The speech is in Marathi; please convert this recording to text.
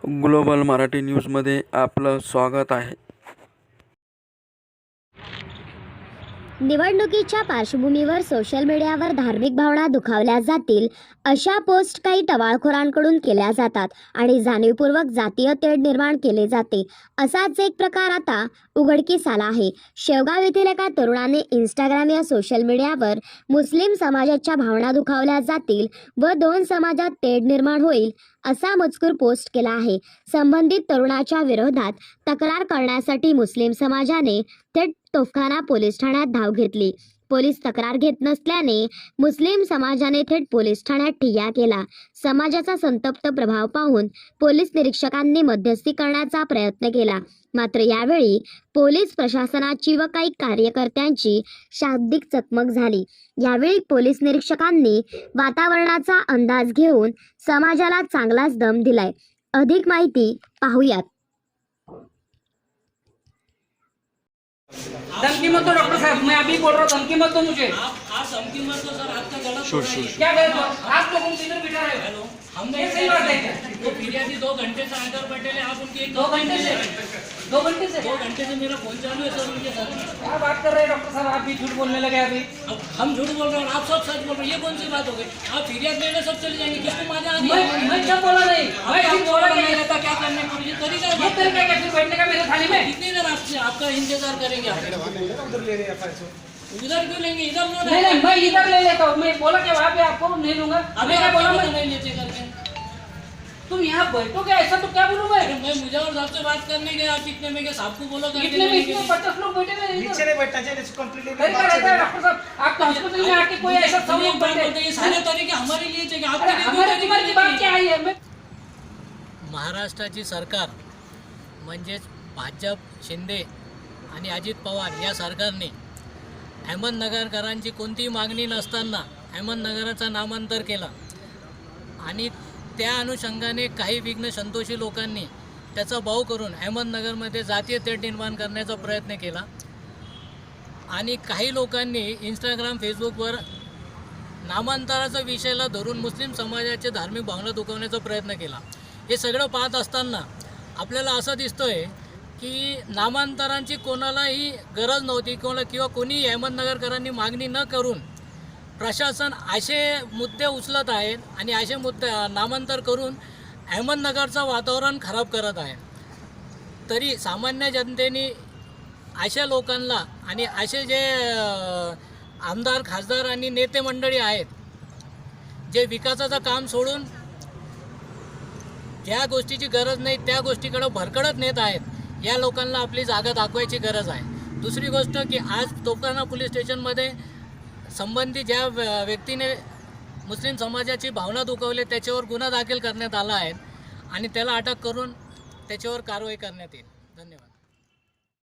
ग्लोबल मराठी न्यूजमध्ये आपलं स्वागत आहे. निवडणुकीच्या पार्श्वभूमीवर सोशल मीडियावर धार्मिक भावना दुखावल्या जातील अशा पोस्ट काही टवाळखोरांकडून केल्या जातात आणि जाणीवपूर्वक जातीय तेढ निर्माण केले जाते. असाच एक प्रकार आता उघडकीस आला आहे. शेवगाव येथील एका तरुणाने इंस्टाग्राम या सोशल मीडियावर मुस्लिम समाजाच्या भावना दुखावल्या जातील व दोन समाजात तेढ निर्माण होईल असा मजकूर पोस्ट केला आहे. संबंधित तरुणाच्या विरोधात तक्रार करण्यासाठी मुस्लिम समाजाने थेट तोफखाना पोलीस ठाण्यात धाव घेतली. पोलीस तक्रार घेत नसल्याने मुस्लिम समाजाने थेट पोलीस ठाण्यात ठिय्या केला. समाजाचा संतप्त प्रभाव पाहून पोलीस निरीक्षकांनी मध्यस्थी करण्याचा प्रयत्न केला. मात्र यावेळी पोलीस प्रशासनाची व काही कार्यकर्त्यांची शाब्दिक चकमक झाली. यावेळी पोलीस निरीक्षकांनी वातावरणाचा अंदाज घेऊन समाजाला चांगलाच दम दिलाय. अधिक माहिती पाहूयात. धमकी मत दो डॉक्टर साहब, मैं अभी बोल रहा हूँ, धमकी मत दो मुझे। आप धमकी मत दो सर, आपका गलत हो रहा है। क्या गलत हो? आप लोग इधर बिठा रहे हो। हेलो, हमने ये सही बात है क्या? वो फिरियादी 2 घंटे से अंदर बैठे हैं, आप उनकी 2 घंटे से 2 घंटे से 2 घंटे से मेरा फोन चालू है सर उनके साथ। क्या बात कर रहे हैं डॉक्टर साहब? आप भी झूठ बोलने लगे अभी। अब हम झूठ बोल रहे हैं और आप सब सच बोल रहे हैं, ये कौन सी बात हो गई? आप फिरियाद लेने सब चले जाएंगे, किसको मजा आ रही है? मैं क्या बोला नहीं, मैं सिर्फ बोला नहीं क्या रहता क्या करने को, ये तरीका ये तरीका क्या फिर बैठने का मेरे थाली में? कितनी देर आपसे आपका इंतजार करेंगे आप? उधर क्यों लेंगे, इधर लो नहीं नहीं, मैं इधर ले लेता हूँ। मैं बोला कि वहाँ पे आपको नहीं लूंगा। अभी मैं क्या बोला? मैं नहीं लेते करके तुम यहाँ बैठो क्या? ऐसा तो क्या बोलूँ मैं? मैं मुजावर साहब से बात करने गया, आप कितने में गए, साहब को बोलो करके इतने में लेने के लिए। 50 लोग बैठे हुए हैं इधर। नीचे नहीं बैठना चाहिए, कंप्लीटली तरीका रहता है डॉक्टर साहब। आप तो हॉस्पिटल में आके कोई ऐसा सब लोग बैठे ये सारे तरीके हमारे लिए चाहिए, अरे आपके लिए कोई हमारे तरीके तुम्हारी नहीं बात क्या चाहिए। आई है? मैं महाराष्ट्राची सरकार म्हणजेच भाजप, शिंदे आणि अजित पवार या सरकारने अहमदनगरकरांची कोणतीही मागणी नसताना अहमदनगरचं नामांतर केलं आणि त्या अनुषंगाने काही विघ्न संतोषी लोकांनी त्याचा भाव करून अहमदनगरमध्ये जातीय तेढ निर्माण करण्याचा प्रयत्न केला आणि काही लोकांनी इंस्टाग्राम, फेसबुकवर नामांतराचा विषयाला धरून मुस्लिम समाजाचे धार्मिक भावना दुखवण्याचा प्रयत्न केला. हे सगळं पाहत असताना आपल्याला असं दिसतंय की नामांतरांची कोणालाही गरज नव्हती किंवा कोणी अहमदनगरकरांनी मागणी न करून प्रशासन असे मुद्दे उचलत आहेत आणि असे मुद्दे नामांतर करून अहमदनगरचं वातावरण खराब करत आहे. तरी सामान्य जनतेने अशा लोकांना आणि असे जे आमदार, खासदार आणि नेते मंडळी आहेत जे विकासाचं काम सोडून ज्या गोष्टीची गरज नाही त्या गोष्टीकडे भरकटत नेत आहेत, या लोकांना आपली जागा दाखवायची गरज आहे. दुसरी गोष्ट की आज तोफखाना पोलीस स्टेशनमध्ये संबंधित ज्या व्यक्तीने मुस्लिम समाजाची भावना दुखावली त्याच्यावर गुन्हा दाखल करण्यात आला आहे आणि त्याला अटक करून त्याच्यावर कारवाई करण्यात येईल. धन्यवाद.